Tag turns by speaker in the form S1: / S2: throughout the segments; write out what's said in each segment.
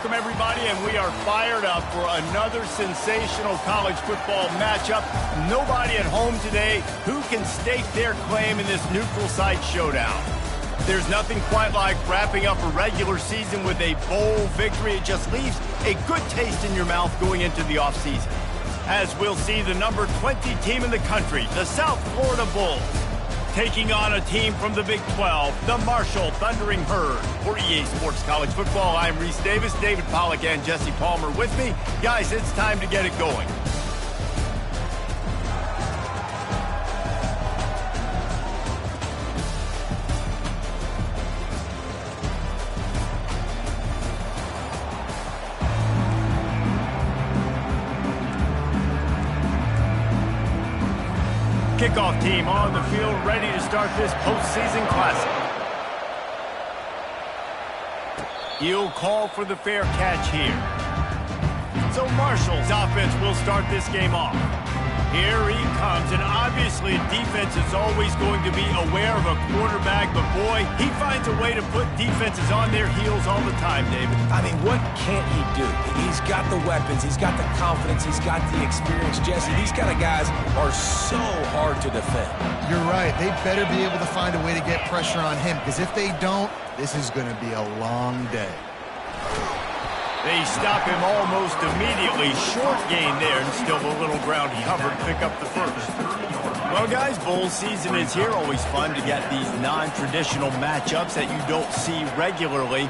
S1: welcome everybody, and we are fired up for another sensational college football matchup. Nobody at home today who can stake their claim in this neutral site showdown. There's nothing quite like wrapping up a regular season with a bowl victory. It just leaves a good taste in your mouth going into the offseason. As we'll see the number 20 team in the country, the South Florida Bulls, taking on a team from the Big 12, the Marshall Thundering Herd. For EA Sports College Football, I'm Reese Davis, David Pollack, and Jesse Palmer with me. Guys, it's time to get it going. Kickoff team on the field, ready to start this postseason classic. He'll call for the fair catch here. So Marshall's offense will start this game off. Here he comes, and obviously defense is always going to be aware of a quarterback, but boy, he finds a way to put defenses on their heels all the time, David.
S2: I mean, what can't he do? He's got the weapons, he's got the confidence, he's got the experience. Jesse, these kind of guys are so hard to defend.
S3: You're right. They better be able to find a way to get pressure on him, because if they don't, this is going to be a long day.
S1: They stop him almost immediately. Short gain there, and still a little ground covered. Pick up the first. Well, guys, bowl season is here. Always fun to get these non-traditional matchups that you don't see regularly.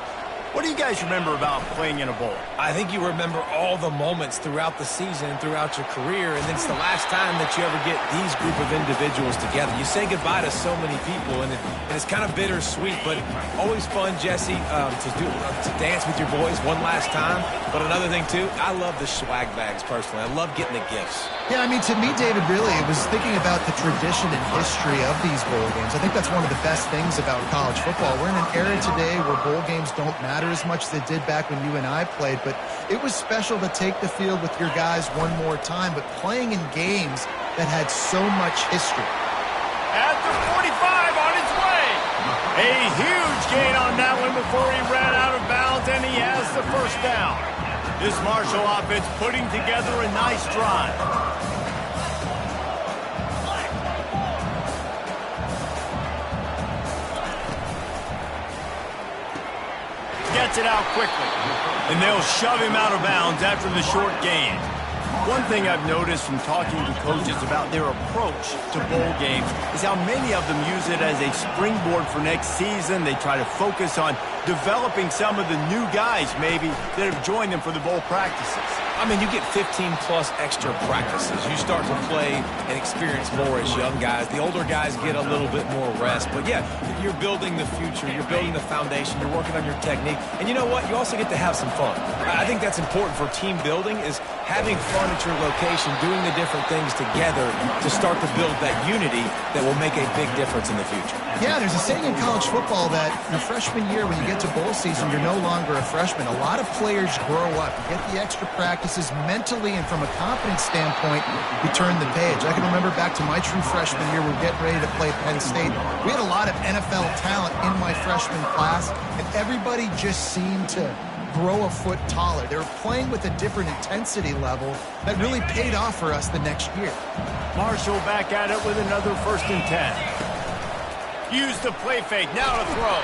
S1: What do you guys remember about playing in a bowl?
S2: I think you remember all the moments throughout the season, throughout your career, and it's the last time that you ever get these group of individuals together. You say goodbye to so many people, and it's kind of bittersweet, but always fun, Jesse, to dance with your boys one last time. But another thing, too, I love the swag bags, personally. I love getting the gifts.
S3: Yeah, I mean, to me, David, really, it was thinking about the tradition and history of these bowl games. I think that's one of the best things about college football. We're in an era today where bowl games don't matter as much as they did back when you and I played, but it was special to take the field with your guys one more time, but playing in games that had so much history.
S1: At the 45 on its way. A huge gain on that one before he ran out of bounds, and he has the first down. This Marshall offense putting together a nice drive. Gets it out quickly, and they'll shove him out of bounds after the short gain. One thing I've noticed from talking to coaches about their approach to bowl games is how many of them use it as a springboard for next season. They try to focus on developing some of the new guys, maybe, that have joined them for the bowl practices.
S2: I mean, you get 15-plus extra practices. You start to play and experience more as young guys. The older guys get a little bit more rest. But, yeah, you're building the future. You're building the foundation. You're working on your technique. And you know what? You also get to have some fun. I think that's important for team building, is having fun at your location, doing the different things together to start to build that unity that will make a big difference in the future.
S3: Yeah, there's a saying in college football that your freshman year, when you get to bowl season, you're no longer a freshman. A lot of players grow up. You get the extra practices mentally, and from a confidence standpoint, you turn the page. I can remember back to my true freshman year, we were getting ready to play Penn State. We had a lot of NFL talent in my freshman class, and everybody just seemed to grow a foot taller. They were playing with a different intensity level that really paid off for us the next year.
S1: Marshall back at it with another 1st and 10. Use the play fake, now to throw.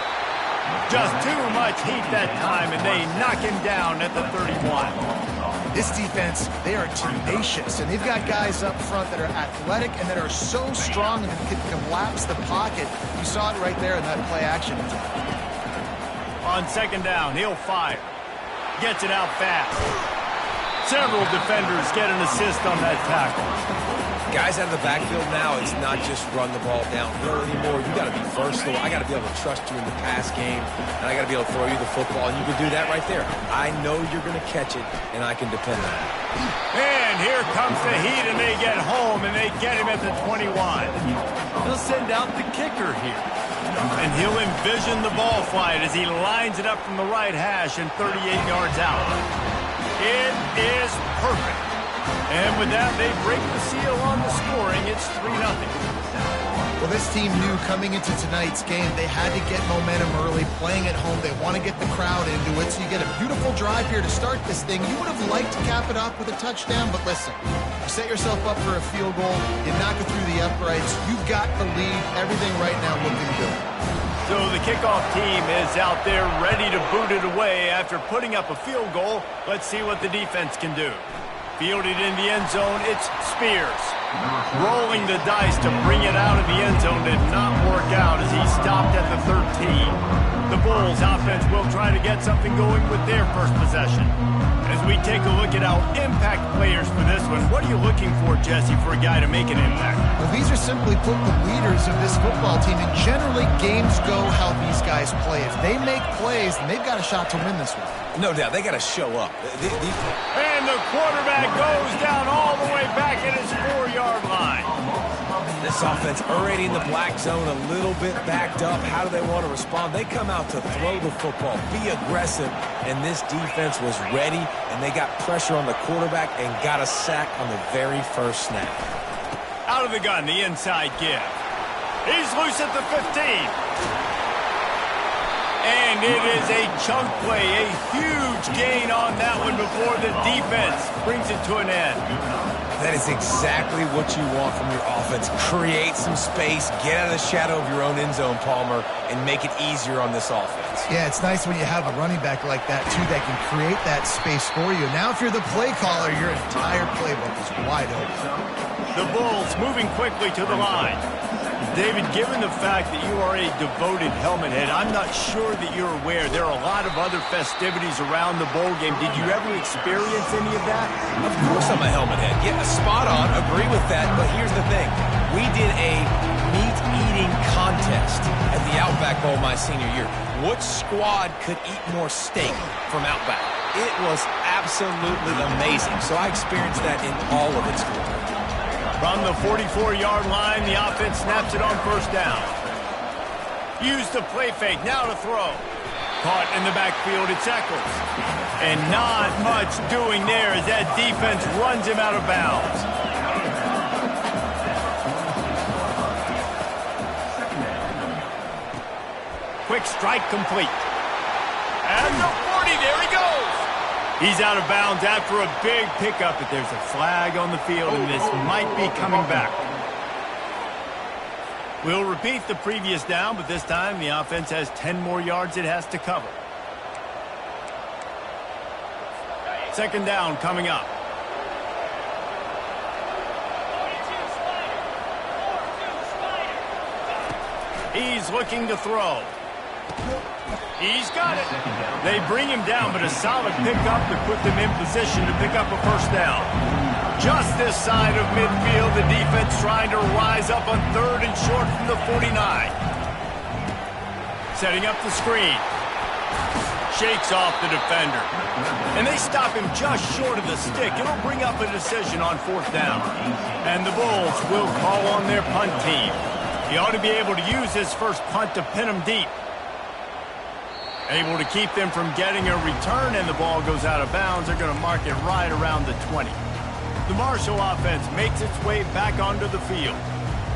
S1: Just too much heat that time, and they knock him down at the 31.
S3: This defense, they are tenacious, and they've got guys up front that are athletic and that are so strong and can collapse the pocket. You saw it right there in that play action.
S1: On 2nd down, he'll fire. Gets it out fast. Several defenders get an assist on that tackle.
S2: Guys out of the backfield now, it's not just run the ball downhill anymore. You got to be versatile. I got to be able to trust you in the pass game, and I got to be able to throw you the football, and you can do that right there. I know you're going to catch it, and I can depend on it.
S1: And here comes the heat, and they get home, and they get him at the 21. They'll send out the kicker here. And he'll envision the ball flight as he lines it up from the right hash and 38 yards out. It is perfect. And with that, they break the seal on the scoring. It's 3-0.
S3: Well, this team knew coming into tonight's game they had to get momentum early, playing at home. They want to get the crowd into it, so you get a beautiful drive here to start this thing. You would have liked to cap it off with a touchdown, but listen, you set yourself up for a field goal, you knock it through the uprights, you got the lead, everything right now looking good.
S1: So the kickoff team is out there ready to boot it away after putting up a field goal. Let's see what the defense can do. Fielded in the end zone, it's Spears. Rolling the dice to bring it out of the end zone did not work out as he stopped at the 13. The Bulls offense will try to get something going with their first possession. As we take a look at our impact players for this one, what are you looking for, Jesse, for a guy to make an impact?
S3: Well, these are simply put the leaders of this football team, and generally games go how these guys play. If they make plays, then they've got a shot to win this one.
S2: No doubt, they got to show up.
S1: And the quarterback goes down all the way back at his 4-yard line.
S2: This offense already in the black zone, a little bit backed up. How do they want to respond? They come out to throw the football, be aggressive, and this defense was ready, and they got pressure on the quarterback and got a sack on the very first snap.
S1: Out of the gun, the inside give. He's loose at the 15. And it is a chunk play, a huge gain on that one before the defense brings it to an end.
S2: That is exactly what you want from your offense. Create some space, get out of the shadow of your own end zone, Palmer, and make it easier on this offense.
S3: Yeah, it's nice when you have a running back like that, too, that can create that space for you. Now, if you're the play caller, your entire playbook is wide open.
S1: The Bulls moving quickly to the line. David, given the fact that you are a devoted helmet head, I'm not sure that you're aware there are a lot of other festivities around the bowl game. Did you ever experience any of that?
S2: Of course I'm a helmet head. Yeah, spot on. Agree with that. But here's the thing. We did a meat-eating contest at the Outback Bowl my senior year. Which squad could eat more steak from Outback? It was absolutely amazing. So I experienced that in all of its glory.
S1: From the 44-yard line, the offense snaps it on first down. Use the play fake, now to throw. Caught in the backfield, it's Eccles. And not much doing there as that defense runs him out of bounds. Quick strike complete. And the 40, there he goes. He's out of bounds after a big pickup, but there's a flag on the field, and this might be coming back. We'll repeat the previous down, but this time the offense has 10 more yards it has to cover. Second down coming up. He's looking to throw. He's got it. They bring him down, but a solid pickup to put them in position to pick up a first down. Just this side of midfield, the defense trying to rise up on third and short from the 49. Setting up the screen. Shakes off the defender. And they stop him just short of the stick. It'll bring up a decision on fourth down. And the Bulls will call on their punt team. He ought to be able to use his first punt to pin them deep. Able to keep them from getting a return, and the ball goes out of bounds. They're going to mark it right around the 20. The Marshall offense makes its way back onto the field.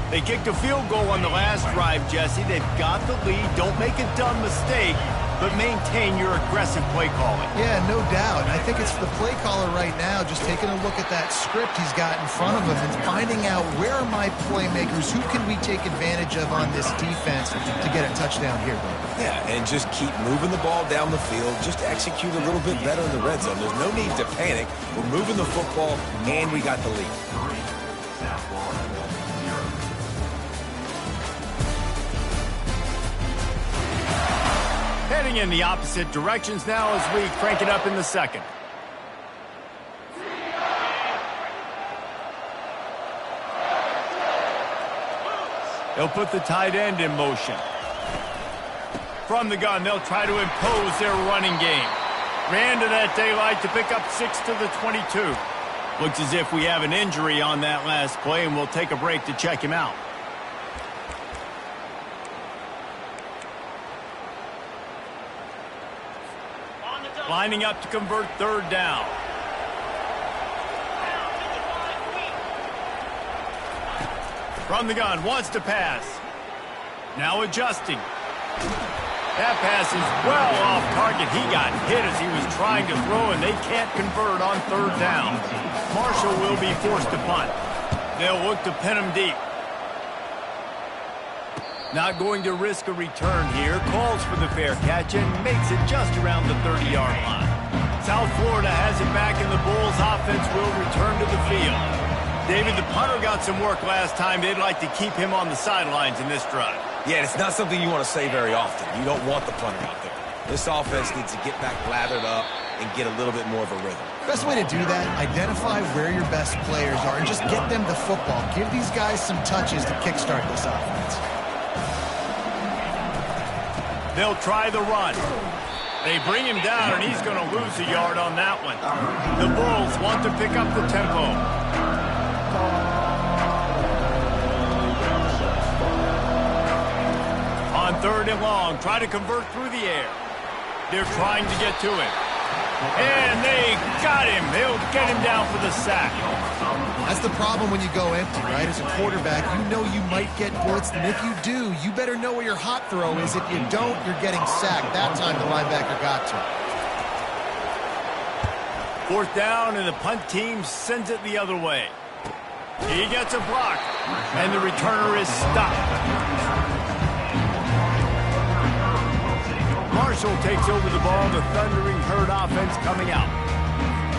S1: They kicked a field goal on the last drive, Jesse. They've got the lead. Don't make a dumb mistake, but maintain your aggressive play calling.
S3: Yeah, no doubt. And I think it's the play caller right now just taking a look at that script he's got in front of him and finding out where are my playmakers, who can we take advantage of on this defense to get a touchdown here.
S2: Yeah, and just keep moving the ball down the field. Just execute a little bit better in the red zone. There's no need to panic. We're moving the football, and we got the lead.
S1: Heading in the opposite directions now as we crank it up in the second. They'll put the tight end in motion. From the gun, they'll try to impose their running game. Ran to that daylight to pick up 6 to the 22. Looks as if we have an injury on that last play, and we'll take a break to check him out. Lining up to convert third down. From the gun, wants to pass. Now adjusting. That pass is well off target. He got hit as he was trying to throw, and they can't convert on third down. Marshall will be forced to punt. They'll look to pin him deep. Not going to risk a return here. Calls for the fair catch and makes it just around the 30-yard line. South Florida has it back, and the Bulls offense will return to the field. David, the punter got some work last time. They'd like to keep him on the sidelines in this drive.
S2: Yeah, it's not something you want to say very often. You don't want the punter out there. This offense needs to get back lathered up and get a little bit more of a rhythm.
S3: Best way to do that, identify where your best players are and just get them the football. Give these guys some touches to kickstart this offense.
S1: They'll try the run. They bring him down, and he's going to lose a yard on that one. The Bulls want to pick up the tempo. On third and long, try to convert through the air. They're trying to get to him. And they got him. They'll get him down for the sack.
S3: That's the problem when you go empty, right? As a quarterback, you know you might get blitzed, and if you do, you better know where your hot throw is. If you don't, you're getting sacked. That time the linebacker got to him.
S1: Fourth down, and the punt team sends it the other way. He gets a block, and the returner is stopped. Marshall takes over the ball, the Thundering Herd offense coming out.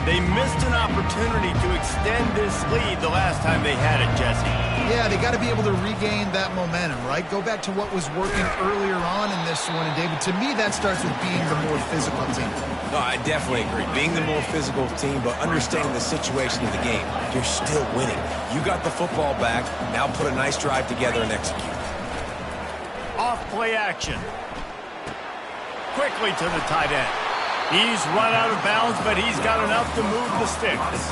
S1: They missed an opportunity to extend this lead the last time they had it, Jesse.
S3: Yeah, they got to be able to regain that momentum, right? Go back to what was working earlier on in this one. And, David, to me, that starts with being the more physical team.
S2: No, I definitely agree. Being the more physical team, but understanding the situation of the game. You're still winning. You got the football back. Now put a nice drive together and execute.
S1: Off play action. Quickly to the tight end. He's run out of bounds, but he's got enough to move the sticks.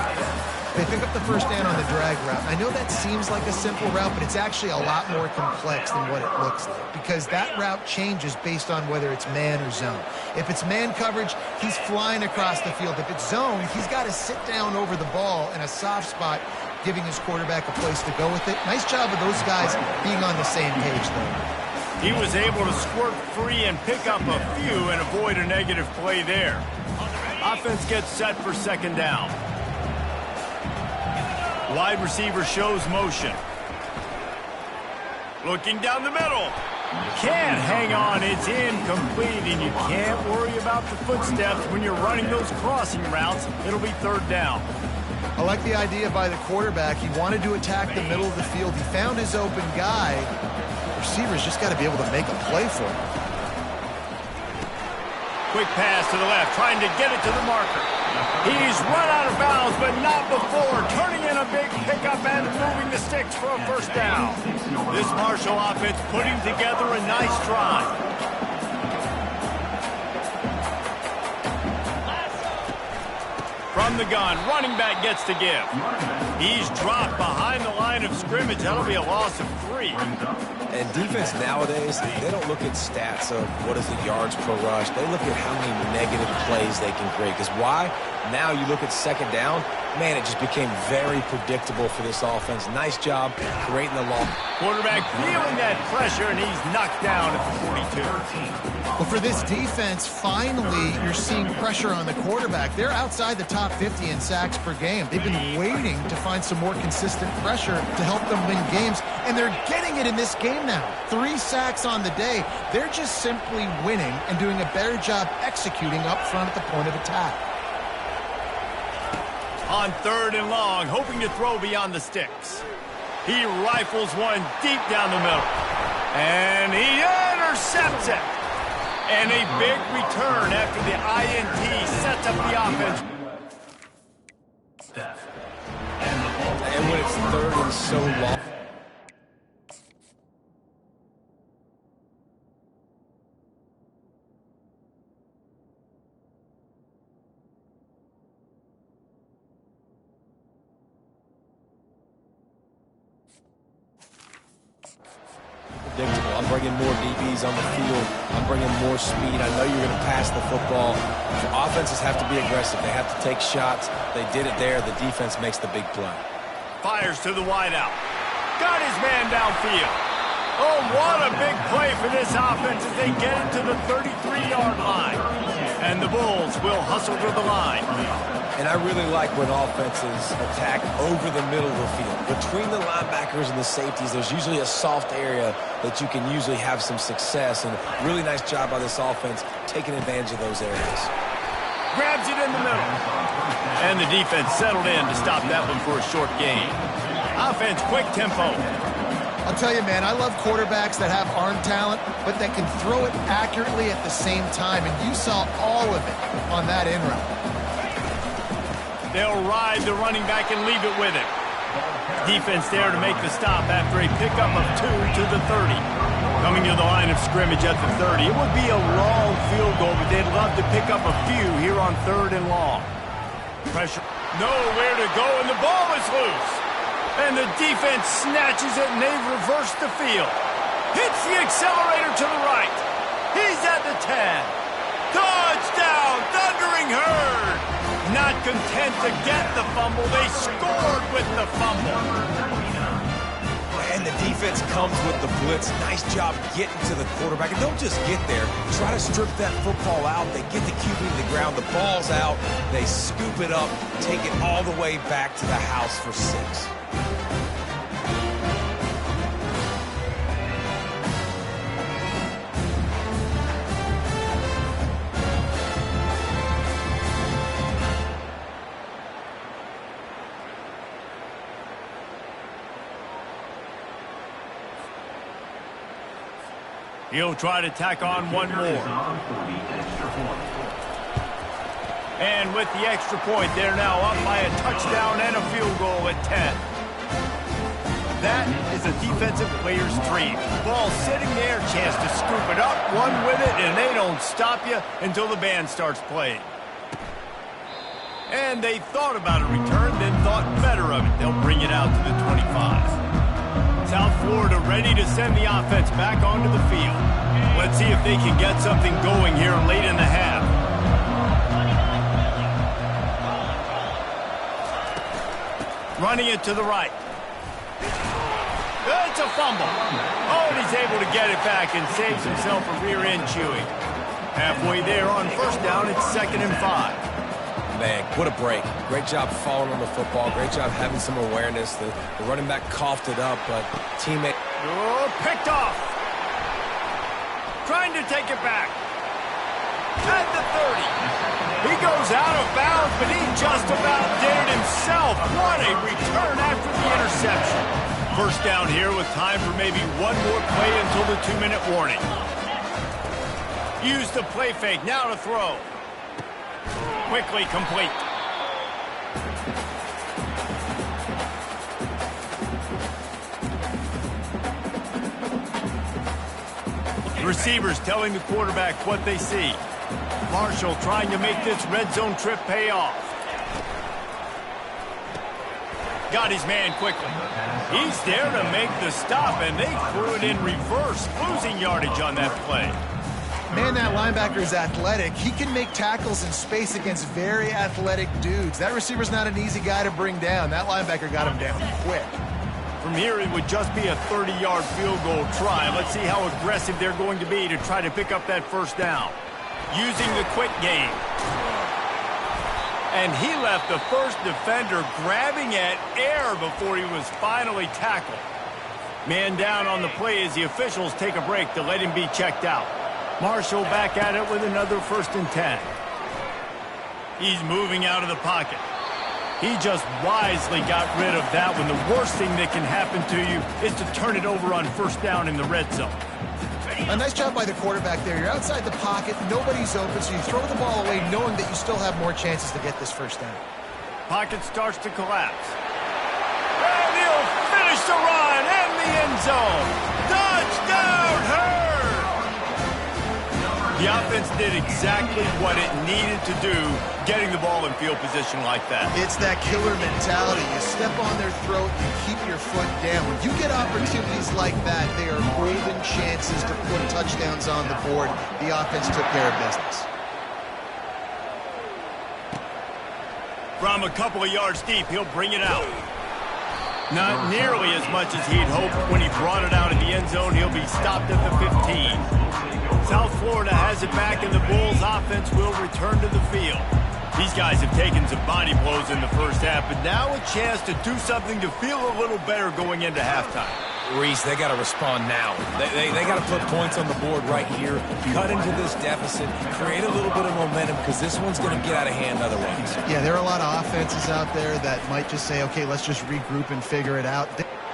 S3: They pick up the first down on the drag route. I know that seems like a simple route, but it's actually a lot more complex than what it looks like because that route changes based on whether it's man or zone. If it's man coverage, he's flying across the field. If it's zone, he's got to sit down over the ball in a soft spot, giving his quarterback a place to go with it. Nice job of those guys being on the same page, though.
S1: He was able to squirt free and pick up a few and avoid a negative play there. Offense gets set for second down. Wide receiver shows motion. Looking down the middle. Can't hang on. It's incomplete, and you can't worry about the footsteps when you're running those crossing routes. It'll be third down.
S3: I like the idea by the quarterback. He wanted to attack the middle of the field. He found his open guy. Receivers just got to be able to make a play for him.
S1: Quick pass to the left, trying to get it to the marker. He's run out of bounds, but not before. Turning in a big pickup and moving the sticks for a first down. This Marshall offense putting together a nice drive. From the gun, running back gets to give. He's dropped behind the line of scrimmage. That'll be a loss of 3.
S2: And defense nowadays, they don't look at stats of what is the yards per rush. They look at how many negative plays they can create. Because why? Now you look at second down, man, it just became very predictable for this offense. Nice job creating the long.
S1: Quarterback feeling that pressure, and he's knocked down at the 42.
S3: Well, for this defense, finally, you're seeing pressure on the quarterback. They're outside the top 50 in sacks per game. They've been waiting to find some more consistent pressure to help them win games, and they're getting it in this game now. 3 sacks on the day. They're just simply winning and doing a better job executing up front at the point of attack.
S1: On third and long, hoping to throw beyond the sticks. He rifles one deep down the middle. And he intercepts it. And a big return after the INT sets up the offense.
S2: And when it's third and so long. Predictable. I'm bringing more DBs on the field. I'm bringing more speed. I know you're going to pass the football. So offenses have to be aggressive. They have to take shots. They did it there. The defense makes the big play.
S1: Fires to the wideout. Got his man downfield. Oh, what a big play for this offense as they get it to the 33-yard line. And the Bulls will hustle to the line.
S2: And I really like when offenses attack over the middle of the field. Between the linebackers and the safeties, there's usually a soft area that you can usually have some success. And really nice job by this offense taking advantage of those areas.
S1: Grabs it in the middle. And the defense settled in to stop that one for a short gain. Offense, quick tempo.
S3: I'll tell you, man, I love quarterbacks that have arm talent, but that can throw it accurately at the same time. And you saw all of it on that in route.
S1: They'll ride the running back and leave it with him. Defense there to make the stop after a pickup of 2 to the 30. Coming to the line of scrimmage at the 30. It would be a long field goal, but they'd love to pick up a few here on 3rd and long. Pressure. Nowhere to go, and the ball is loose. And the defense snatches it, and they've reversed the field. Hits the accelerator to the right. He's at the 10. Touchdown, Thundering Herd. Not content to get the fumble, they scored with the fumble.
S2: And the defense comes with the blitz. Nice job getting to the quarterback. And don't just get there. Try to strip that football out. They get the QB to the ground. The ball's out. They scoop it up, take it all the way back to the house for 6.
S1: He'll try to tack on one more. And with the extra point, they're now up by a touchdown and a field goal at 10. That is a defensive player's dream. Ball sitting there, chance to scoop it up, run with it, and they don't stop you until the band starts playing. And they thought about a return, then thought better of it. They'll bring it out to the 25. South Florida ready to send the offense back onto the field. Let's see if they can get something going here late in the half. Running it to the right. It's a fumble. Oh, and he's able to get it back and saves himself a rear end chewing. Halfway there on 1st down, it's 2nd and 5.
S2: Man, what a break. Great job falling on the football. Great job having some awareness. The running back coughed it up, but teammate...
S1: Oh, picked off. Trying to take it back. At the 30. He goes out of bounds, but he just about did it himself. What a return after the interception. 1st down here with time for maybe one more play until the 2-minute warning. Use the play fake. Now to throw. Quickly complete. The receivers telling the quarterback what they see. Marshall trying to make this red zone trip pay off. Got his man quickly. He's there to make the stop, and they threw it in reverse, losing yardage on that play.
S3: Man, that linebacker is athletic. He can make tackles in space against very athletic dudes. That receiver's not an easy guy to bring down. That linebacker got him down quick.
S1: From here, it would just be a 30-yard field goal try. Let's see how aggressive they're going to be to try to pick up that 1st down. Using the quick game. And he left the first defender grabbing at air before he was finally tackled. Man down on the play as the officials take a break to let him be checked out. Marshall back at it with another 1st and 10. He's moving out of the pocket. He just wisely got rid of that one. The worst thing that can happen to you is to turn it over on 1st down in the red zone.
S3: A nice job by the quarterback there. You're outside the pocket, nobody's open, so you throw the ball away knowing that you still have more chances to get this 1st down.
S1: Pocket starts to collapse. And he'll finish the run in the end zone. Touchdown, Herd! The offense did exactly what it needed to do, getting the ball in field position like that.
S3: It's that killer mentality. You step on their throat, you keep your foot down. When you get opportunities like that, they are golden chances to put touchdowns on the board. The offense took care of business.
S1: From a couple of yards deep, he'll bring it out. Not nearly as much as he'd hoped when he brought it out of the end zone. He'll be stopped at the 15. South Florida has it back, and the Bulls offense will return to the field. These guys have taken some body blows in the first half, but now a chance to do something to feel a little better going into halftime.
S2: Reese, they got to respond now. They got to put points on the board right here, cut into this deficit, create a little bit of momentum, because this one's going to get out of hand otherwise.
S3: Yeah, there are a lot of offenses out there that might just say, okay, let's just regroup and figure it out.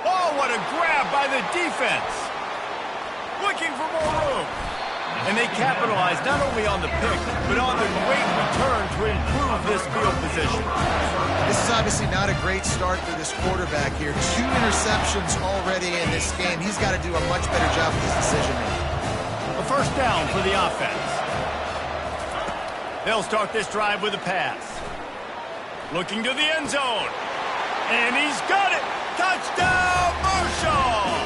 S1: Oh, what a grab by the defense. Looking for more room. And they capitalize not only on the pick, but on the great return to improve this field position.
S3: This is obviously not a great start for this quarterback here. 2 interceptions already in this game. He's got to do a much better job with his decision-making.
S1: A first down for the offense. They'll start this drive with a pass. Looking to the end zone. And he's got it. Touchdown, Marshall!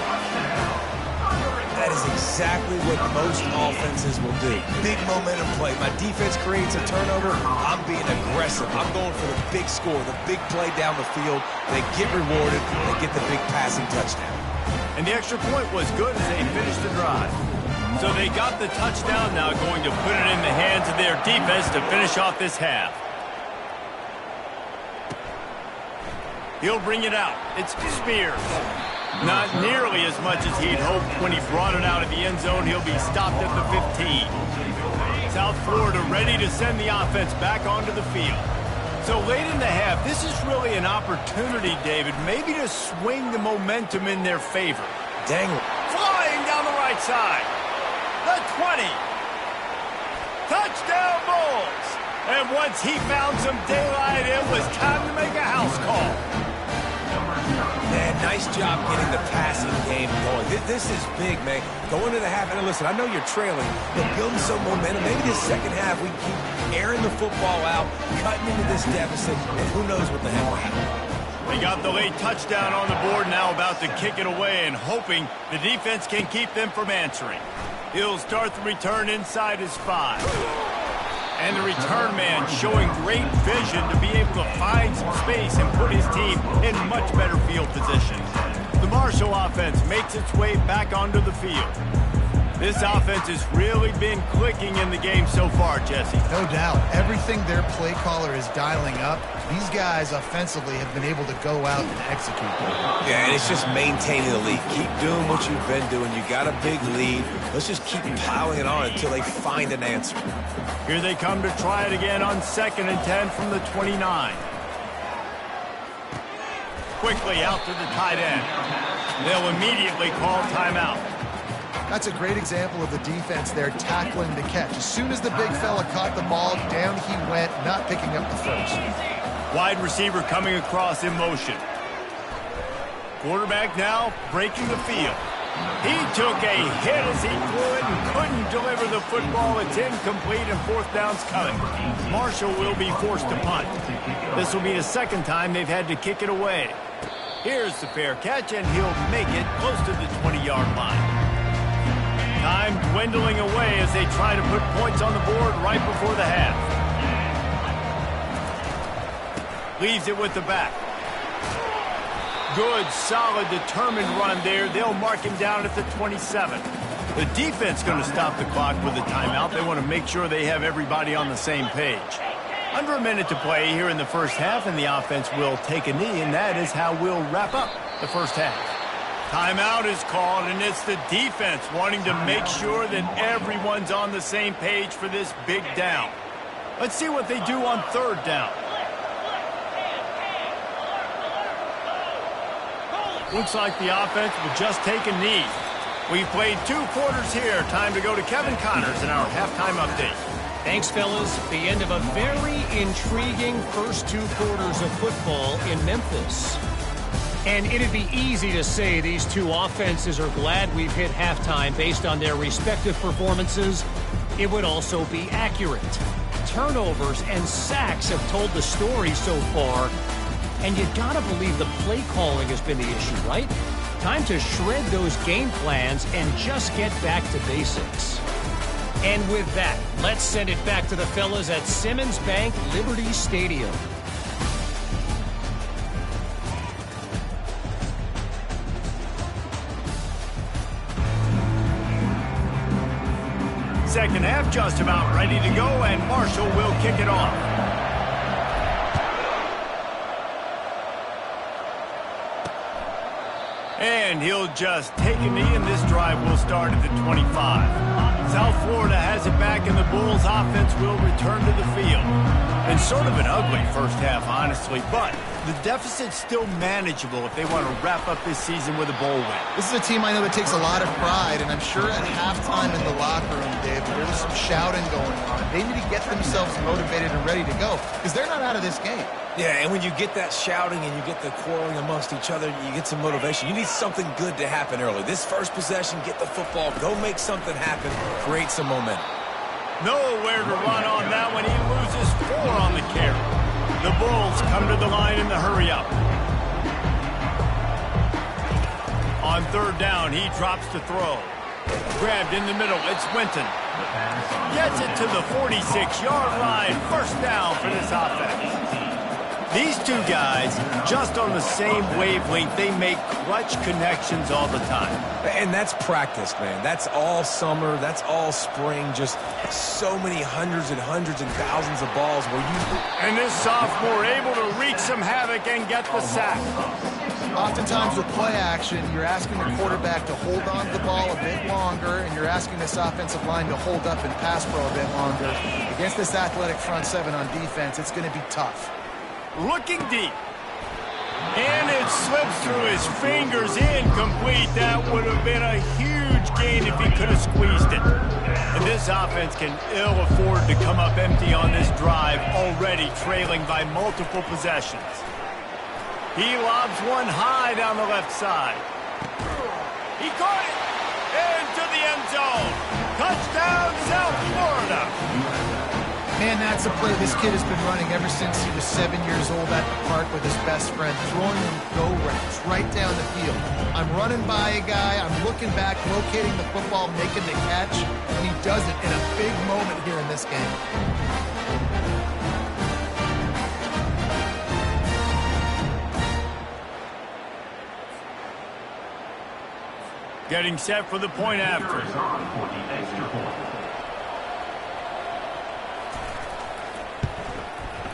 S2: That is exactly what most offenses will do. Big momentum play. My defense creates a turnover. I'm being aggressive. I'm going for the big score, the big play down the field. They get rewarded. They get the big passing touchdown.
S1: And the extra point was good as they finished the drive. So they got the touchdown, now going to put it in the hands of their defense to finish off this half. He'll bring it out. It's Spears. Not nearly as much as he'd hoped when he brought it out of the end zone. He'll be stopped at the 15. South Florida ready to send the offense back onto the field. So late in the half, this is really an opportunity, David, maybe to swing the momentum in their favor.
S2: Dang.
S1: Flying down the right side. The 20. Touchdown Bulls. And once he found some daylight, it was time to make a house call.
S2: Man, nice job getting the passing game going. This is big, man. Going to the half, and listen, I know you're trailing, but building some momentum. Maybe this second half we keep airing the football out, cutting into this deficit, and who knows what the heck will happen.
S1: They got the late touchdown on the board, now about to kick it away and hoping the defense can keep them from answering. He'll start the return inside his 5. And the return man showing great vision to be able to find some space and put his team in much better field position. The Marshall offense makes its way back onto the field. This offense has really been clicking in the game so far, Jesse.
S3: No doubt. Everything their play caller is dialing up, these guys offensively have been able to go out and execute.
S2: Yeah, and it's just maintaining the lead. Keep doing what you've been doing. You got a big lead. Let's just keep piling it on until they find an answer.
S1: Here they come to try it again on 2nd and 10 from the 29. Quickly out to the tight end. They'll immediately call timeout.
S3: That's a great example of the defense there tackling the catch. As soon as the big fella caught the ball, down he went, not picking up the first.
S1: Wide receiver coming across in motion. Quarterback now breaking the field. He took a hit as he threw it and couldn't deliver the football. It's incomplete and 4th down's coming. Marshall will be forced to punt. This will be the 2nd time they've had to kick it away. Here's the fair catch, and he'll make it close to the 20-yard line. Time dwindling away as they try to put points on the board right before the half. Leaves it with the back. Good, solid, determined run there. They'll mark him down at the 27. The defense going to stop the clock with a timeout. They want to make sure they have everybody on the same page. Under a minute to play here in the first half, and the offense will take a knee, and that is how we'll wrap up the first half. Timeout is called, and it's the defense wanting to make sure that everyone's on the same page for this big down. Let's see what they do on 3rd down. Looks like the offense will just take a knee. We've played 2 quarters here. Time to go to Kevin Connors in our halftime update.
S4: Thanks, fellas. The end of a very intriguing first 2 quarters of football in Memphis. And it'd be easy to say these 2 offenses are glad we've hit halftime based on their respective performances. It would also be accurate. Turnovers and sacks have told the story so far. And you gotta believe the play calling has been the issue, right? Time to shred those game plans and just get back to basics. And with that, let's send it back to the fellas at Simmons Bank Liberty Stadium.
S1: second half just about ready to go, and Marshall will kick it off. And he'll just take a knee, and this drive will start at the 25. South Florida has it back, and the Bulls offense will return to the field. And sort of an ugly first half, honestly, but the deficit's still manageable if they want to wrap up this season with a bowl win.
S3: This is a team I know that takes a lot of pride, and I'm sure at halftime in the locker room, Dave, there was some shouting going on. They need to get themselves motivated and ready to go, because they're not out of this game.
S2: Yeah, and when you get that shouting and you get the quarreling amongst each other, you get some motivation. You need something good to happen early. This first possession, get the football, go make something happen, create some momentum.
S1: Nowhere to run on that one. He loses 4 on the carry. The Bulls come to the line in the hurry-up. On third down, he drops to throw. Grabbed in the middle, it's Winton. Gets it to the 46-yard line. First down for this offense. These two guys, just on the same wavelength, they make clutch connections all the time.
S2: And that's practice, man. That's all summer. That's all spring. Just so many hundreds and hundreds and thousands of balls where you...
S1: And this sophomore able to wreak some havoc and get the sack.
S3: Oftentimes with play action, you're asking the quarterback to hold on to the ball a bit longer, and you're asking this offensive line to hold up and pass pro a bit longer. Against this athletic front seven on defense, it's going to be tough.
S1: Looking deep. And it slips through his fingers, incomplete. That would have been a huge gain if he could have squeezed it. And this offense can ill afford to come up empty on this drive, already trailing by multiple possessions. He lobs one high down the left side. He caught it into the end zone. Touchdown, South Florida.
S3: Man, that's a play this kid has been running ever since he was 7 years old at the park with his best friend, throwing them go routes right down the field. I'm running by a guy, I'm looking back, locating the football, making the catch, and he does it in a big moment here in this game.
S1: Getting set for the point after.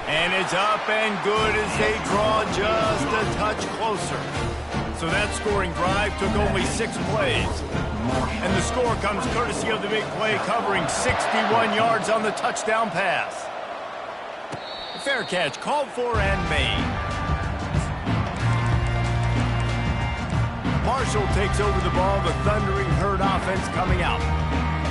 S1: And it's up and good as they draw just a touch closer. So that scoring drive took only 6 plays. And the score comes courtesy of the big play covering 61 yards on the touchdown pass. A fair catch called for and made. Marshall takes over the ball, the thundering herd offense coming out.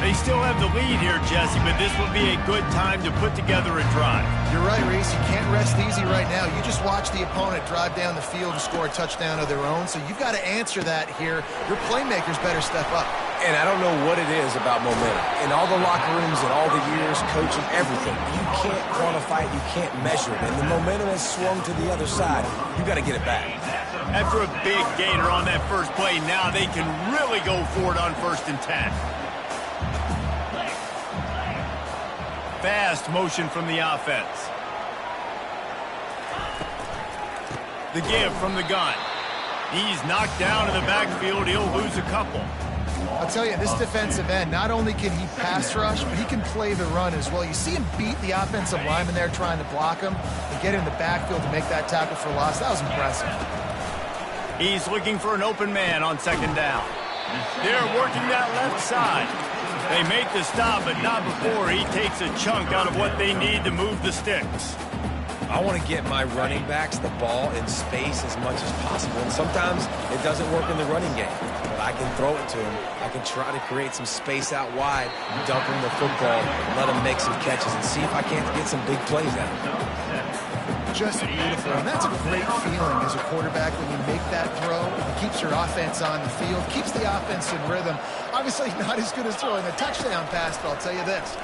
S1: They still have the lead here, Jesse, but this will be a good time to put together a drive.
S3: You're right, Reese. You can't rest easy right now. You just watch the opponent drive down the field and score a touchdown of their own, so you've got to answer that here. Your playmakers better step up.
S2: And I don't know what it is about momentum. In all the locker rooms and all the years, coaching, everything, you can't quantify it, you can't measure it. And the momentum has swung to the other side. You got to get it back.
S1: After a big gainer on that first play, now they can really go for it on 1st and 10. Fast motion from the offense. The give from the gun. He's knocked down in the backfield. He'll lose a couple.
S3: I'll tell you, this defensive end, not only can he pass rush, but he can play the run as well. You see him beat the offensive lineman there trying to block him and get in the backfield to make that tackle for loss. That was impressive.
S1: He's looking for an open man on 2nd down. They're working that left side. They make the stop, but not before he takes a chunk out of what they need to move the sticks.
S2: I want to get my running backs the ball in space as much as possible. And sometimes it doesn't work in the running game. But I can throw it to him. I can try to create some space out wide, dump him the football, let him make some catches, and see if I can't get some big plays out of him.
S3: Just beautiful. And that's a great feeling as a quarterback when you make that throw. It keeps your offense on the field, keeps the offense in rhythm. Obviously not as good as throwing a touchdown pass, but I'll tell you this,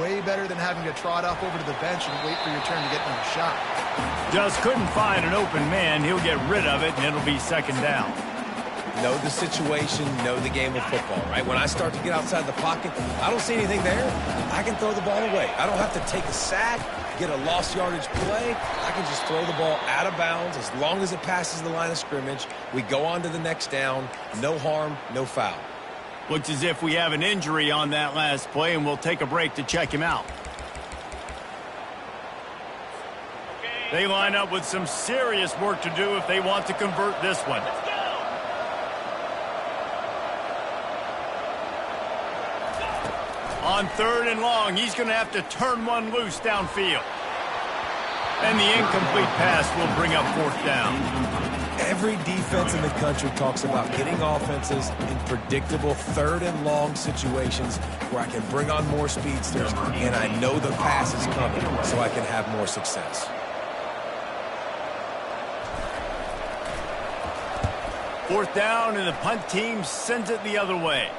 S3: way better than having to trot up over to the bench and wait for your turn to get another shot.
S1: Just couldn't find an open man. He'll get rid of it, and it'll be 2nd down.
S2: Know the situation, know the game of football, right? When I start to get outside the pocket, I don't see anything there. I can throw the ball away. I don't have to take a sack, get a lost yardage play. I can just throw the ball out of bounds as long as it passes the line of scrimmage. We go on to the next down. No harm, no foul.
S1: Looks as if we have an injury on that last play, and we'll take a break to check him out. They line up with some serious work to do if they want to convert this one. On 3rd and long, he's going to have to turn one loose downfield. And the incomplete pass will bring up 4th down.
S2: Every defense in the country talks about getting offenses in predictable 3rd and long situations where I can bring on more speedsters and I know the pass is coming so I can have more success.
S1: 4th down, and the punt team sends it the other way.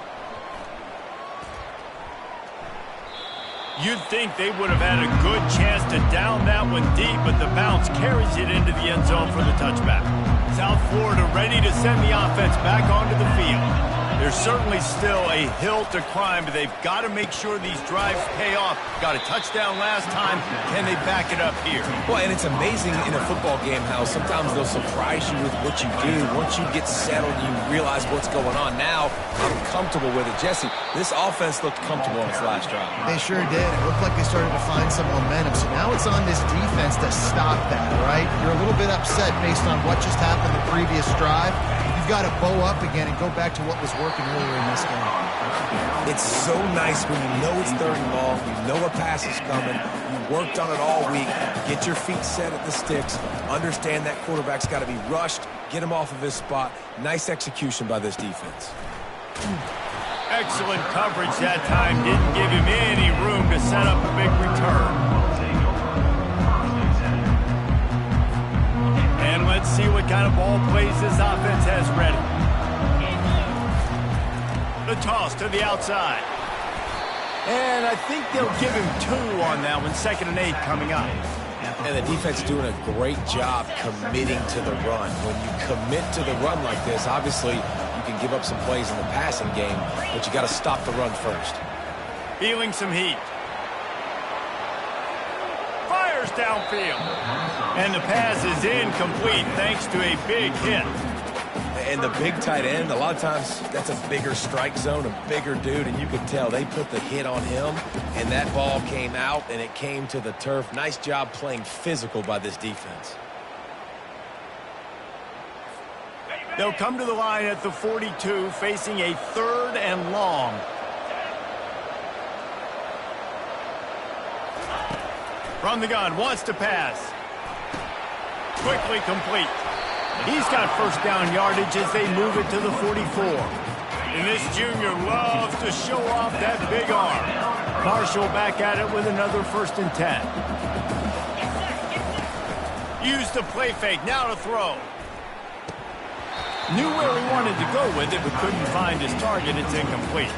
S1: You'd think they would have had a good chance to down that one deep, but the bounce carries it into the end zone for the touchback. South Florida ready to send the offense back onto the field. There's certainly still a hill to climb, but they've got to make sure these drives pay off. Got a touchdown last time. Can they back it up here?
S2: Well, and it's amazing in a football game how sometimes they'll surprise you with what you do. Once you get settled, you realize what's going on. Now, I'm comfortable with it. Jesse, this offense looked comfortable on its last drive.
S3: They sure did. It looked like they started to find some momentum. So now it's on this defense to stop that, right? You're a little bit upset based on what just happened the previous drive. You've got to bow up again and go back to what was working earlier in this game.
S2: It's so nice when you know it's 3rd and long, you know a pass is coming, you worked on it all week, get your feet set at the sticks, understand that quarterback's got to be rushed, get him off of his spot. Nice execution by this defense.
S1: Excellent coverage that time. Didn't give him any room to set up a big return. And let's see what kind of ball plays this offense has ready. The toss to the outside. And I think they'll give him 2 on that one. 2nd and 8 coming up.
S2: And the defense doing a great job committing to the run. When you commit to the run like this, obviously you can give up some plays in the passing game, but you got to stop the run first.
S1: Feeling some heat. Fires downfield. And the pass is incomplete thanks to a big hit.
S2: And the big tight end, a lot of times that's a bigger strike zone, a bigger dude, and you could tell they put the hit on him, and that ball came out, and it came to the turf. Nice job playing physical by this defense.
S1: They'll come to the line at the 42, facing a 3rd and long. From the gun, wants to pass. Quickly complete. He's got 1st down yardage as they move it to the 44. And this junior loves to show off that big arm. Marshall back at it with another 1st and 10. Use the play fake, now to throw. Knew where he wanted to go with it, but couldn't find his target. It's incomplete.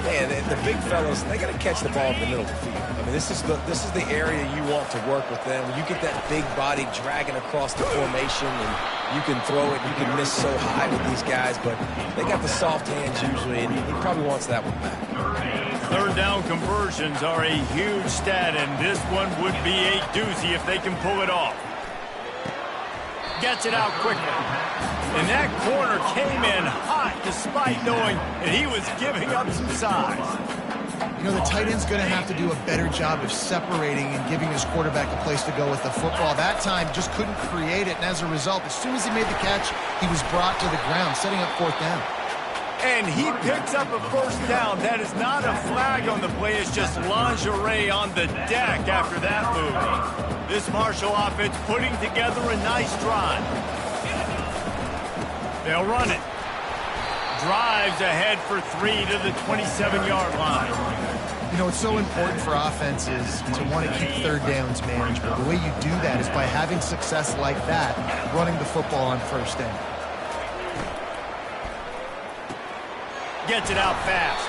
S2: Man, the big fellas, they got to catch the ball in the middle of the field. I mean, this is the area you want to work with them. When you get that big body dragging across the formation, and you can throw it, you can miss so high with these guys, but they got the soft hands usually, and he probably wants that one back.
S1: 3rd down conversions are a huge stat, and this one would be a doozy if they can pull it off. Gets it out quickly. And that corner came in hot despite knowing that he was giving up some size.
S3: You know, the tight end's going to have to do a better job of separating and giving his quarterback a place to go with the football. That time just couldn't create it, and as a result, as soon as he made the catch, he was brought to the ground, setting up 4th down.
S1: And he picks up a 1st down. That is not a flag on the play. It's just lingerie on the deck after that move. This Marshall offense putting together a nice drive. They'll run it. Drives ahead for 3 to the 27-yard line.
S3: You know, it's so important for offenses to want to keep 3rd downs manageable. The way you do that is by having success like that, running the football on 1st down.
S1: Gets it out fast.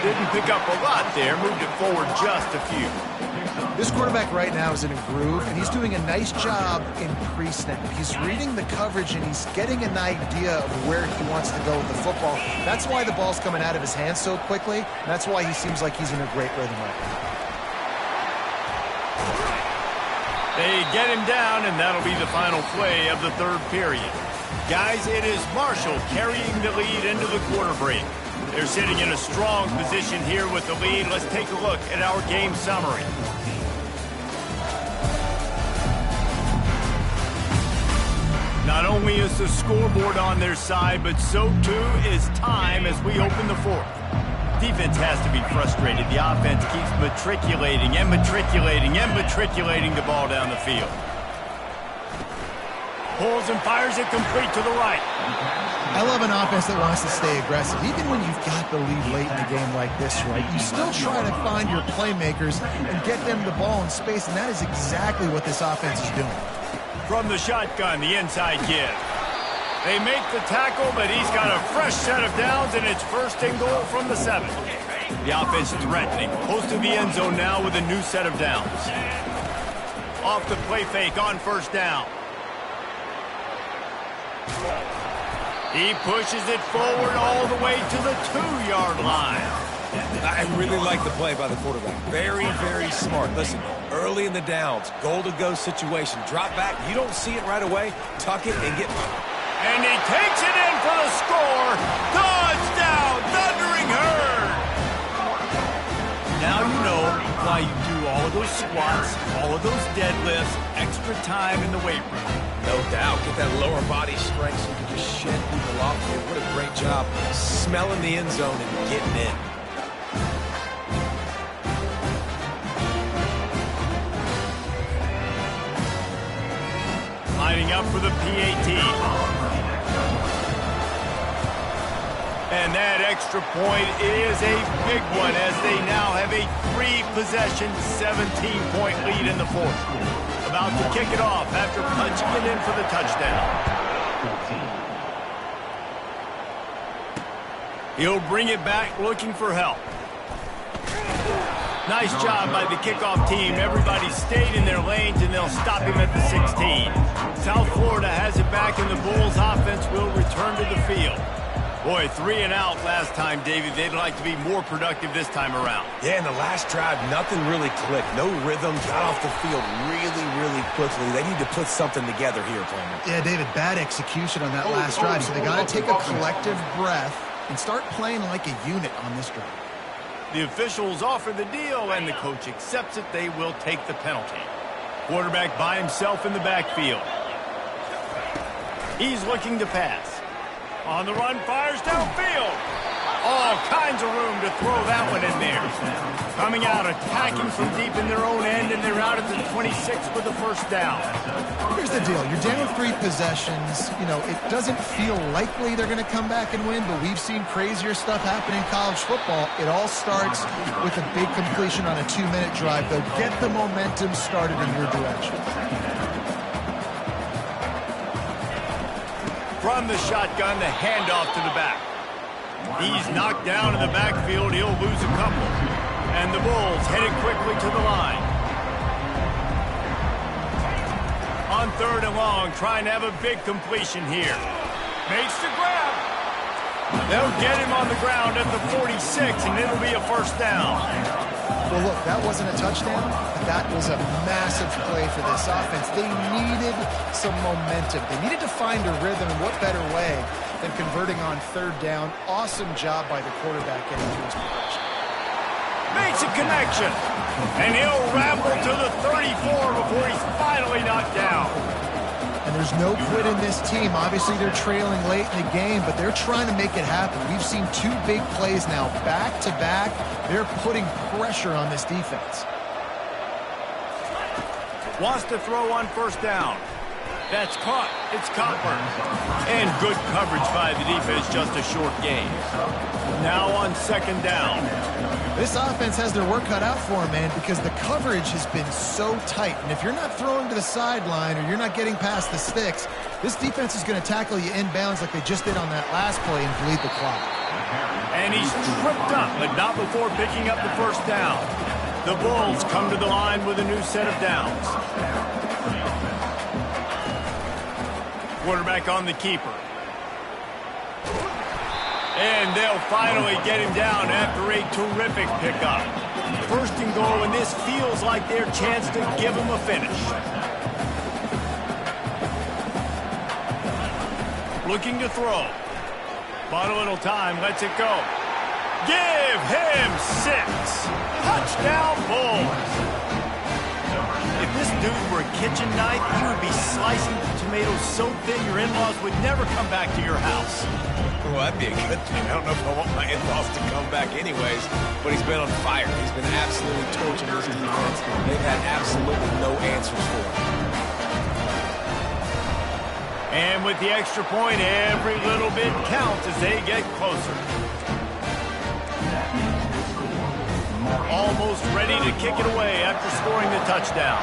S1: Didn't pick up a lot there. Moved it forward just a few.
S3: This quarterback right now is in a groove, and he's doing a nice job in pre-snap. He's reading the coverage, and he's getting an idea of where he wants to go with the football. That's why the ball's coming out of his hands so quickly, and that's why he seems like he's in a great rhythm right now.
S1: They get him down, and that'll be the final play of the 3rd period. Guys, it is Marshall carrying the lead into the quarter break. They're sitting in a strong position here with the lead. Let's take a look at our game summary. Not only is the scoreboard on their side, but so too is time as we open the fourth. Defense has to be frustrated. The offense keeps matriculating and matriculating and matriculating the ball down the field. Pulls and fires it complete to the right.
S3: I love an offense that wants to stay aggressive. Even when you've got the lead late in the game like this, right, you still try to find your playmakers and get them the ball in space, and that is exactly what this offense is doing.
S1: From the shotgun, the inside give. They make the tackle, but he's got a fresh set of downs, and it's first and goal from the 7. The offense threatening, close to the end zone now with a new set of downs. Off the play fake on first down. He pushes it forward all the way to the 2-yard line.
S2: I really like the play by the quarterback. Very, very smart. Listen, early in the downs, goal-to-go situation. Drop back. You don't see it right away. Tuck it and get...
S1: And he takes it in for the score. Touchdown, Thundering Herd. Now you know why you do all of those squats, all of those deadlifts, extra time in the weight room.
S2: No doubt. Get that lower body strength so you can just shed people off here. What a great job smelling the end zone and getting in.
S1: Lining up for the PAT. And that extra point is a big one as they now have a 3-possession, 17-point lead in the fourth. About to kick it off after punching it in for the touchdown. He'll bring it back looking for help. Nice job by the kickoff team. Everybody stayed in their lanes, and they'll stop him at the 16. South Florida has it back, and the Bulls offense will return to the field. Boy, 3 and out last time, David. They'd like to be more productive this time around.
S2: Yeah, in the last drive, nothing really clicked. No rhythm, got off the field really, really quickly. They need to put something together here, Coleman.
S3: Yeah, David, bad execution on that last drive, so they got to take a collective breath and start playing like a unit on this drive.
S1: The officials offer the deal, and the coach accepts it. They will take the penalty. Quarterback by himself in the backfield. He's looking to pass. On the run, fires downfield. All kinds of room to throw that one in there. Coming out, attacking from deep in their own end, and they're out at the 26 with the first down.
S3: Here's the deal. You're down 3 possessions. You know, it doesn't feel likely they're going to come back and win, but we've seen crazier stuff happen in college football. It all starts with a big completion on a 2-minute drive. They'll get the momentum started in your direction.
S1: From the shotgun, the handoff to the back. He's knocked down in the backfield. He'll lose a couple. And the Bulls headed quickly to the line. On 3rd and long, trying to have a big completion here. Makes the grab. They'll get him on the ground at the 46, and it'll be a first down.
S3: Well, look, that wasn't a touchdown, but that was a massive play for this offense. They needed some momentum. They needed to find a rhythm, and what better way than converting on 3rd down. Awesome job by the quarterback getting to his progression.
S1: Makes a connection, and he'll ramble to the 34 before he's finally knocked down.
S3: And there's no quit in this team. Obviously, they're trailing late in the game, but they're trying to make it happen. We've seen 2 big plays now, back-to-back. They're putting pressure on this defense.
S1: Wants to throw on first down. That's caught. It's Copper. And good coverage by the defense, just a short gain. Now on 2nd down.
S3: This offense has their work cut out for them, man, because the coverage has been so tight. And if you're not throwing to the sideline or you're not getting past the sticks, this defense is going to tackle you inbounds like they just did on that last play and bleed the clock.
S1: And he's tripped up, but not before picking up the first down. The Bulls come to the line with a new set of downs. Quarterback on the keeper. And they'll finally get him down after a terrific pickup. 1st and goal, and this feels like their chance to give them a finish. Looking to throw. Bought a little time, lets it go. Give him 6. Touchdown, Bulls. If this dude were a kitchen knife, he would be slicing the tomatoes so thin your in-laws would never come back to your house.
S2: Well, that'd be a good thing. I don't know if I want my in-laws to come back anyways, but he's been on fire. He's been absolutely torching this defense. They've had absolutely no answers for him.
S1: And with the extra point, every little bit counts as they get closer. Almost ready to kick it away after scoring the touchdown.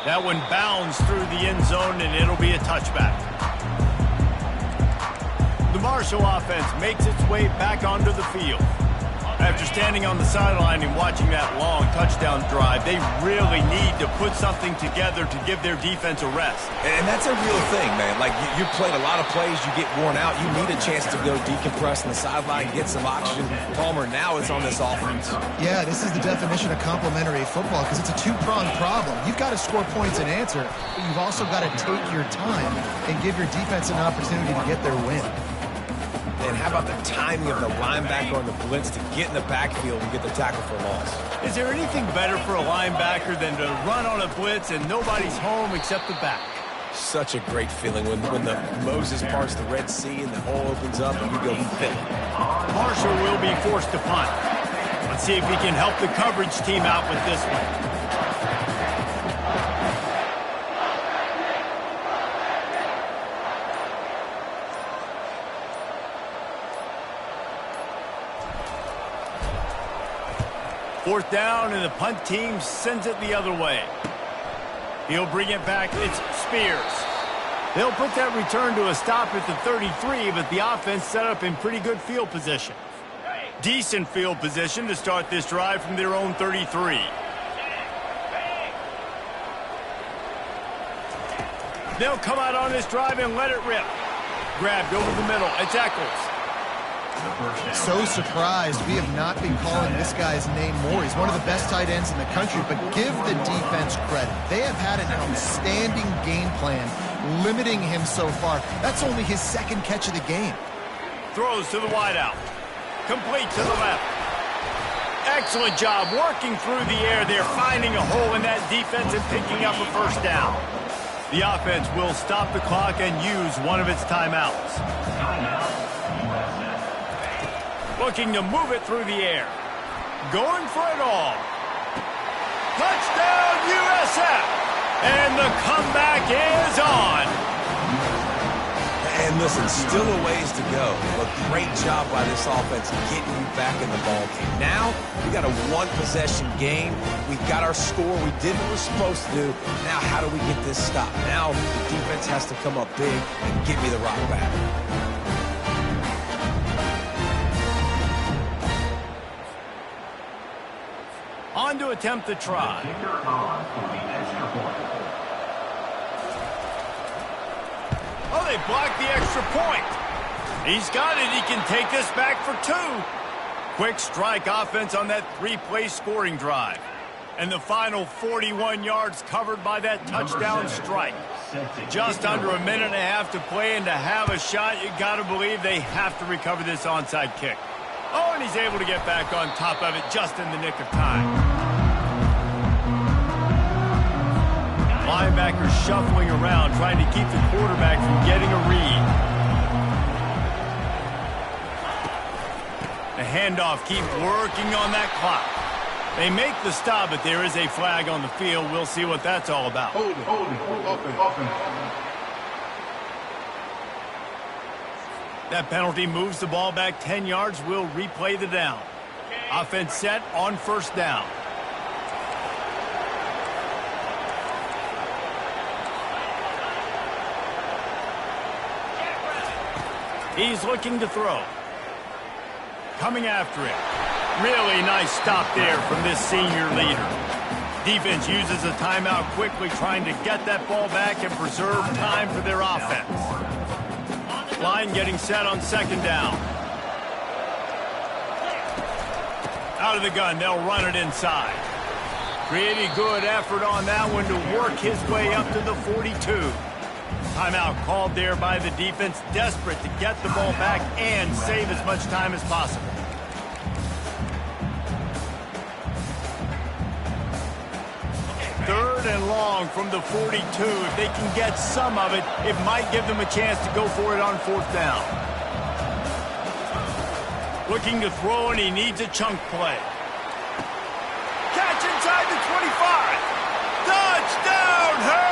S1: That one bounds through the end zone, and it'll be a touchback. The Marshall offense makes its way back onto the field. After standing on the sideline and watching that long touchdown drive, they really need to put something together to give their defense a rest.
S2: And that's a real thing, man. Like, you played a lot of plays, you get worn out. You need a chance to go decompress on the sideline, get some oxygen. Palmer, now it's on this offense.
S3: Yeah, this is the definition of complementary football because it's a two-pronged problem. You've got to score points and answer, but you've also got to take your time and give your defense an opportunity to get their win.
S2: And how about the timing of the linebacker on the blitz to get in the backfield and get the tackle for loss?
S1: Is there anything better for a linebacker than to run on a blitz and nobody's home except the back?
S2: Such a great feeling when the Moses parts the Red Sea and the hole opens up and you go fill it.
S1: Marshall will be forced to punt. Let's see if he can help the coverage team out with this one. Fourth down, and the punt team sends it the other way. He'll bring it back. It's Spears. They'll put that return to a stop at the 33, but the offense set up in pretty good field position. Decent field position to start this drive from their own 33. They'll come out on this drive and let it rip. Grabbed over the middle. It's Eccles.
S3: So surprised we have not been calling this guy's name more. He's one of the best tight ends in the country, but give the defense credit. They have had an outstanding game plan limiting him so far. That's only his second catch of the game.
S1: Throws to the wideout. Complete to the left. Excellent job working through the air there, finding a hole in that defense and picking up a first down. The offense will stop the clock and use one of its timeouts. Looking to move it through the air. Going for it all. Touchdown, USF! And the comeback is on.
S2: And listen, still a ways to go. But great job by this offense getting you back in the ball game. Now, we got a one-possession game. We got our score. We did what we're supposed to do. Now, how do we get this stopped? Now, the defense has to come up big and give me the rock back.
S1: On to attempt the try. Oh, they blocked the extra point. He's got it. He can take this back for 2. Quick strike offense on that 3-play scoring drive. And the final 41 yards covered by that touchdown strike. Just under a minute and a half to play, and to have a shot, you got to believe they have to recover this onside kick. Oh, and he's able to get back on top of it just in the nick of time. Linebackers shuffling around, trying to keep the quarterback from getting a read. The handoff keeps working on that clock. They make the stop, but there is a flag on the field. We'll see what that's all about. That penalty moves the ball back 10 yards. We'll replay the down. Offense set on first down. He's looking to throw. Coming after it. Really nice stop there from this senior leader. Defense uses a timeout quickly, trying to get that ball back and preserve time for their offense. Line getting set on second down. Out of the gun, they'll run it inside. Pretty good effort on that one to work his way up to the 42. Timeout called there by the defense, desperate to get the ball back and save as much time as possible. Third and long from the 42. If they can get some of it, it might give them a chance to go for it on fourth down. Looking to throw, and he needs a chunk play. Catch inside the 25. Touchdown, Hurd!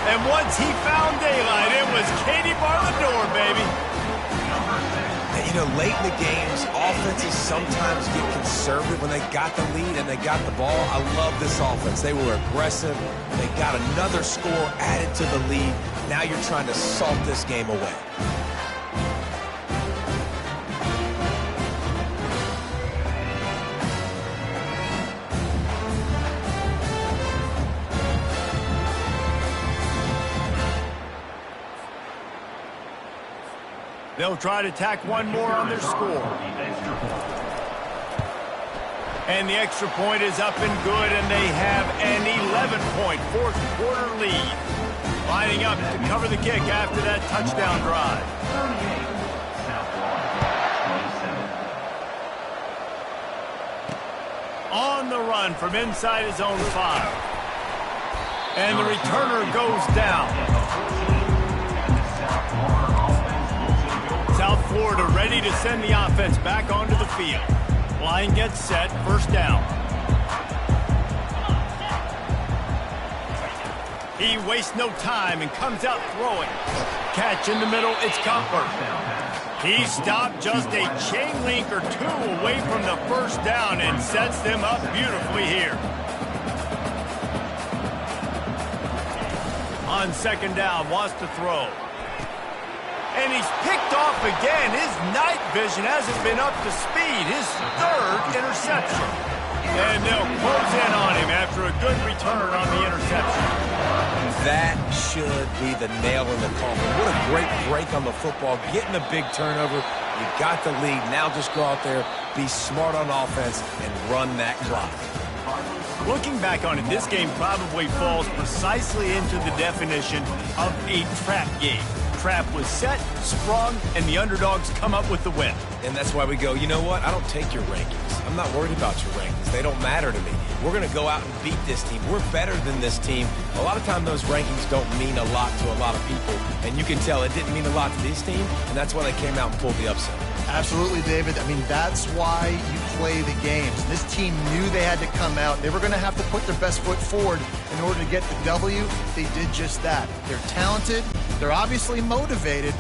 S1: And once he found daylight, it was Katie bar the door, baby.
S2: And, you know, late in the games, offenses sometimes get conservative when they got the lead and they got the ball. I love this offense. They were aggressive. They got another score added to the lead. Now you're trying to salt this game away.
S1: They'll try to tack one more on their score. And the extra point is up and good, and they have an 11-point fourth quarter lead. Lining up to cover the kick after that touchdown drive. On the run from inside his own 5. And the returner goes down. South Florida ready to send the offense back onto the field. Line gets set, first down. He wastes no time and comes out throwing. Catch in the middle, it's Comfort. He stopped just a chain link or two away from the first down and sets them up beautifully here. On second down, wants to throw. And he's picked off again. His night vision hasn't been up to speed. His third interception. And they'll close in on him after a good return on the interception.
S2: That should be the nail in the coffin. What a great break on the football. Getting a big turnover. You got the lead. Now just go out there, be smart on offense, and run that clock.
S1: Looking back on it, this game probably falls precisely into the definition of a trap game. Trap was set, sprung, and the underdogs come up with the win.
S2: And that's why we go, you know what? I don't take your rankings. I'm not worried about your rankings. They don't matter to me. We're going to go out and beat this team. We're better than this team. A lot of time those rankings don't mean a lot to a lot of people. And you can tell it didn't mean a lot to this team, and that's why they came out and pulled the upset.
S3: Absolutely, David. I mean, that's why you play the games. This team knew they had to come out. They were going to have to put their best foot forward in order to get the W. They did just that. They're talented. They're obviously motivated.